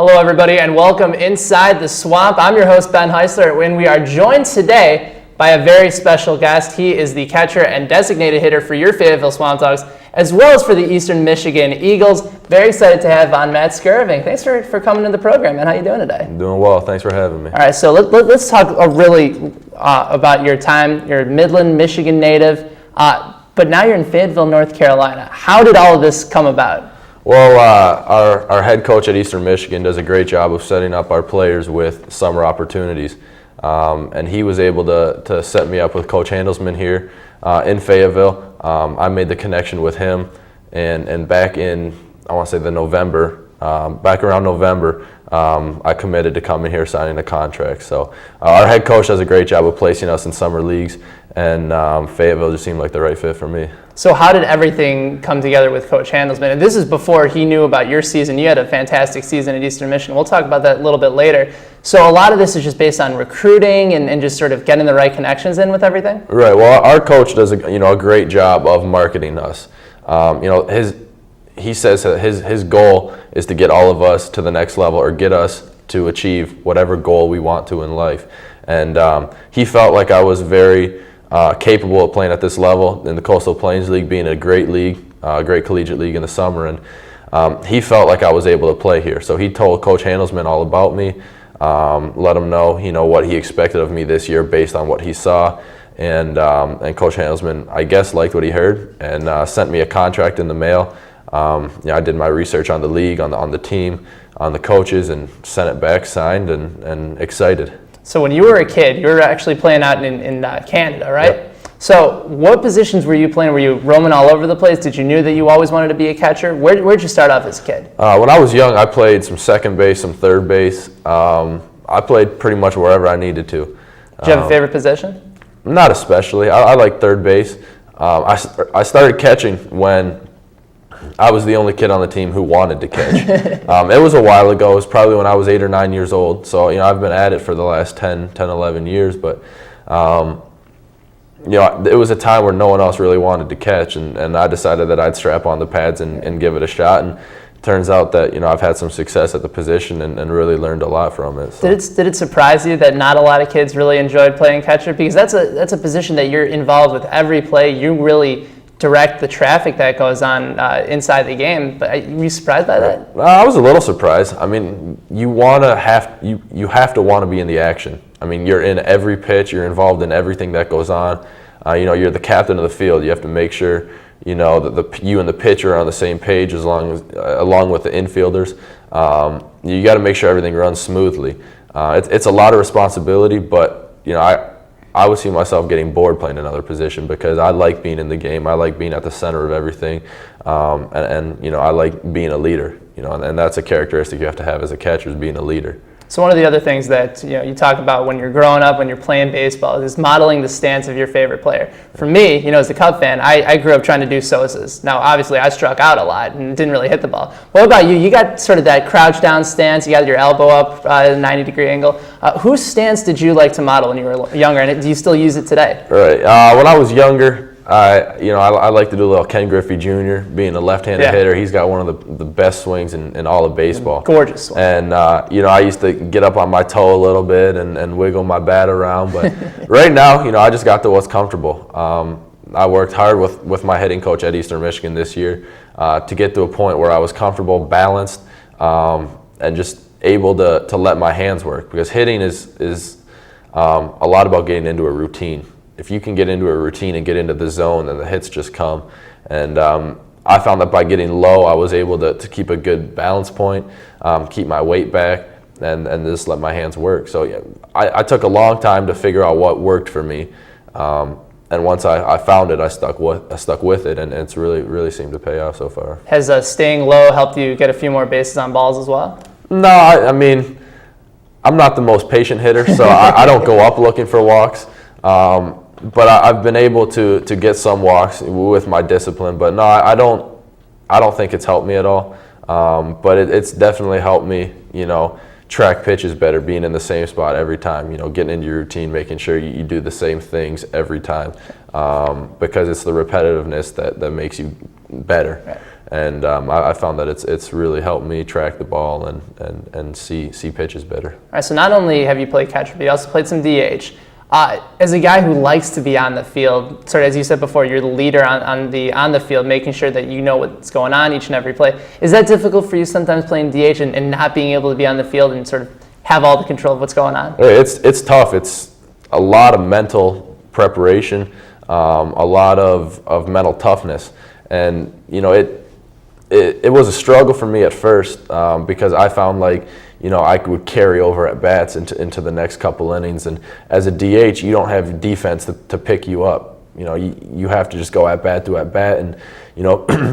Hello, everybody, and welcome inside the swamp. I'm your host, Ben Heisler, and we are joined today by a very special guest. He is the catcher and designated hitter for your Fayetteville SwampDogs, as well as for the Eastern Michigan Eagles. Very excited to have on Matt Skirving. Thanks for coming to the program, man. How you doing today? I'm doing well. Thanks for having me. All right, so let's talk about your time. You're a Midland, Michigan native, but now you're in Fayetteville, North Carolina. How did all of this come about? Well, our head coach at Eastern Michigan does a great job of setting up our players with summer opportunities. And he was able to set me up with Coach Handelsman here in Fayetteville. I made the connection with him, and back in, I want to say back around November, I committed to coming here, signing a contract. So our head coach does a great job of placing us in summer leagues, and Fayetteville just seemed like the right fit for me. So how did everything come together with Coach Handelsman? And this is before he knew about your season. You had a fantastic season at Eastern Michigan. We'll talk about that a little bit later. So a lot of this is just based on recruiting and just sort of getting the right connections in with everything? Right. Well, our coach does a great job of marketing us. He says that his goal is to get all of us to the next level, or get us to achieve whatever goal we want to in life. And he felt like I was very capable of playing at this level in the Coastal Plains League, being a great league, a great collegiate league in the summer. And he felt like I was able to play here. So he told Coach Handelsman all about me, let him know, what he expected of me this year based on what he saw. And Coach Handelsman, I guess, liked what he heard and sent me a contract in the mail. I did my research on the league, on the team, on the coaches, and sent it back, signed, and excited. So when you were a kid, you were actually playing out in Canada, right? Yep. So what positions were you playing? Were you roaming all over the place? Did you know that you always wanted to be a catcher? Where'd you start off as a kid? When I was young, I played some second base, some third base. I played pretty much wherever I needed to. Do you have a favorite position? Not especially. I like third base. I started catching when I was the only kid on the team who wanted to catch. It was a while ago. It was probably when I was 8 or 9 years old. So, I've been at it for the last 10, 11 years. But, it was a time where no one else really wanted to catch. And I decided that I'd strap on the pads and give it a shot. And it turns out that, I've had some success at the position and really learned a lot from it. So. Did it surprise you that not a lot of kids really enjoyed playing catcher? Because that's a position that you're involved with every play. You really direct the traffic that goes on inside the game. But were you surprised by that? I was a little surprised. I mean, you have to want to be in the action. I mean, you're in every pitch. You're involved in everything that goes on. You're the captain of the field. You have to make sure that you and the pitcher are on the same page along with the infielders. You got to make sure everything runs smoothly. It's a lot of responsibility, but I would see myself getting bored playing another position because I like being in the game. I like being at the center of everything, and I like being a leader. And that's a characteristic you have to have as a catcher, is being a leader. So one of the other things that you talk about when you're growing up, when you're playing baseball, is modeling the stance of your favorite player. For me, as a Cub fan, I grew up trying to do Sosas. Now, obviously, I struck out a lot and didn't really hit the ball. What about you? You got sort of that crouch down stance. You got your elbow up at a 90-degree angle. Whose stance did you like to model when you were younger, and do you still use it today? Right. When I was younger, I like to do a little Ken Griffey Jr. being a left-handed hitter. He's got one of the best swings in all of baseball. Gorgeous swing. And, I used to get up on my toe a little bit and wiggle my bat around. But right now, I just got to what's comfortable. I worked hard with my hitting coach at Eastern Michigan this year to get to a point where I was comfortable, balanced, and just able to let my hands work. Because hitting is a lot about getting into a routine. If you can get into a routine and get into the zone, then the hits just come. And I found that by getting low, I was able to keep a good balance point, keep my weight back, and just let my hands work. So I took a long time to figure out what worked for me. And once I found it, I stuck with it, and it's really seemed to pay off so far. Has staying low helped you get a few more bases on balls as well? No, I mean, I'm not the most patient hitter, so I don't go up looking for walks. But I've been able to get some walks with my discipline. But no, I don't think it's helped me at all. But it's definitely helped me, track pitches better, being in the same spot every time, getting into your routine, making sure you do the same things every time, because it's the repetitiveness that makes you better. Right. And I found that it's really helped me track the ball and see pitches better. All right, so not only have you played catcher, but you also played some DH. As a guy who likes to be on the field, sort of as you said before, you're the leader on the field, making sure that you know what's going on each and every play. Is that difficult for you sometimes playing DH and not being able to be on the field and sort of have all the control of what's going on? It's tough. It's a lot of mental preparation, a lot of mental toughness, and it was a struggle for me at first because I found like I would carry over at bats into the next couple innings, and as a DH you don't have defense to pick you up. You have to just go at bat to at bat, and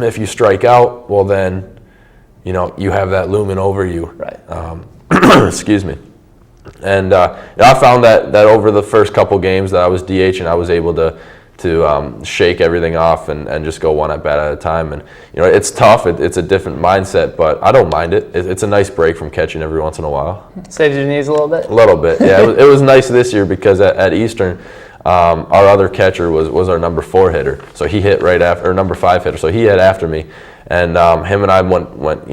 if you strike out, well then you have that looming over you. Right. Excuse me. And I found that over the first couple games that I was DH, and I was able to shake everything off and just go one at bat at a time. And it's tough. It's a different mindset, but I don't mind it. It's a nice break from catching every once in a while. Saves your knees a little bit? A little bit, yeah. It was nice this year because at Eastern, our other catcher was our number 4 hitter. So he hit right after, or number 5 hitter. So he hit after me. And him and I went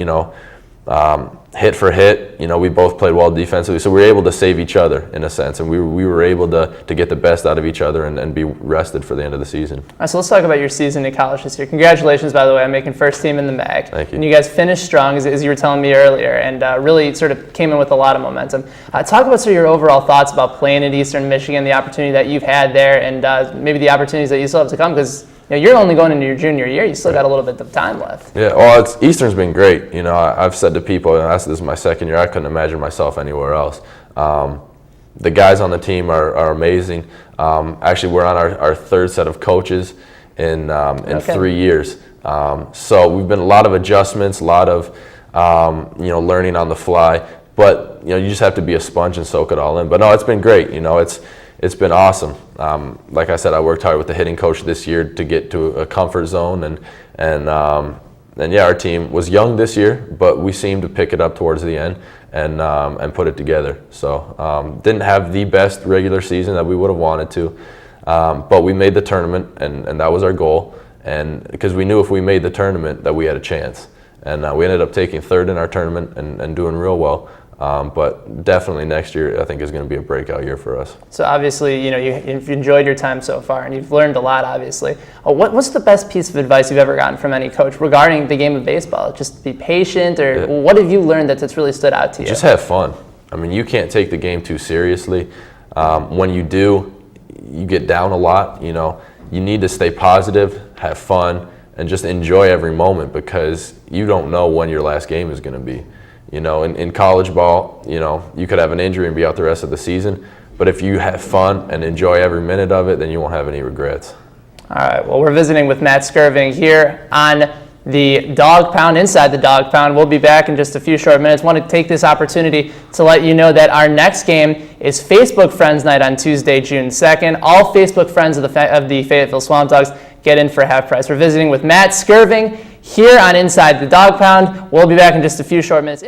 hit for hit. We both played well defensively, so we were able to save each other in a sense, and we were able to get the best out of each other and be rested for the end of the season. All right, so let's talk about your season in college this year. Congratulations, by the way, on making first team in the MAC. Thank you. And you guys finished strong, as you were telling me earlier, and really sort of came in with a lot of momentum. Talk about sort of your overall thoughts about playing at Eastern Michigan, the opportunity that you've had there, and maybe the opportunities that you still have to come, because you're only going into your junior year. You still got a little bit of time left. Yeah, well, Eastern's been great. I've said to people, and this is my second year, I couldn't imagine myself anywhere else. The guys on the team are amazing. Actually, we're on our third set of coaches in 3 years. So we've been a lot of adjustments, a lot of learning on the fly. But you just have to be a sponge and soak it all in. But no, it's been great. It's been awesome. Like I said, I worked hard with the hitting coach this year to get to a comfort zone, and yeah, our team was young this year, but we seemed to pick it up towards the end and put it together. So didn't have the best regular season that we would have wanted to, but we made the tournament, and that was our goal. And because we knew if we made the tournament that we had a chance, and we ended up taking third in our tournament and doing real well. But definitely next year, I think, is going to be a breakout year for us. So obviously, you've enjoyed your time so far, and you've learned a lot, obviously. What's the best piece of advice you've ever gotten from any coach regarding the game of baseball? Just be patient, or what have you learned that's really stood out to you? Just have fun. I mean, you can't take the game too seriously. When you do, you get down a lot. You need to stay positive, have fun, and just enjoy every moment, because you don't know when your last game is going to be. In college ball, you could have an injury and be out the rest of the season. But if you have fun and enjoy every minute of it, then you won't have any regrets. All right. Well, we're visiting with Matt Skirving here on the Dog Pound, inside the Dog Pound. We'll be back in just a few short minutes. I want to take this opportunity to let you know that our next game is Facebook Friends Night on Tuesday, June 2nd. All Facebook friends of the Fayetteville SwampDogs get in for half price. We're visiting with Matt Skirving here on Inside the Dog Pound. We'll be back in just a few short minutes.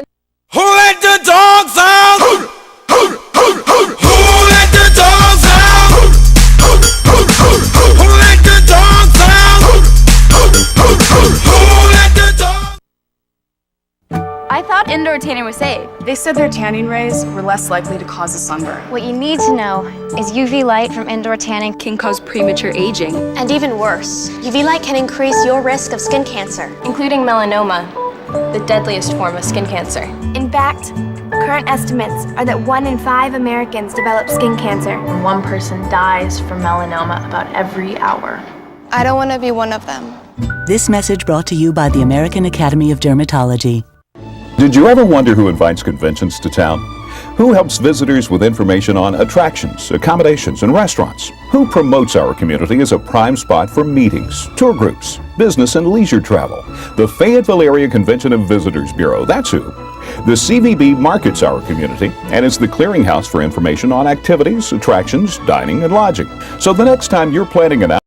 Who let the dogs out? Who let the dogs out? Who let the dogs out? Who let the dogs? I thought indoor tanning was safe. They said their tanning rays were less likely to cause a sunburn. What you need to know is UV light from indoor tanning can cause premature aging. And even worse, UV light can increase your risk of skin cancer, including melanoma, the deadliest form of skin cancer. In fact, current estimates are that 1 in 5 Americans develop skin cancer. And 1 person dies from melanoma about every hour. I don't want to be one of them. This message brought to you by the American Academy of Dermatology. Did you ever wonder who invites conventions to town? Who helps visitors with information on attractions, accommodations, and restaurants? Who promotes our community as a prime spot for meetings, tour groups, business and leisure travel? The Fayetteville Area Convention and Visitors Bureau, that's who. The CVB markets our community and is the clearinghouse for information on activities, attractions, dining, and lodging. So the next time you're planning an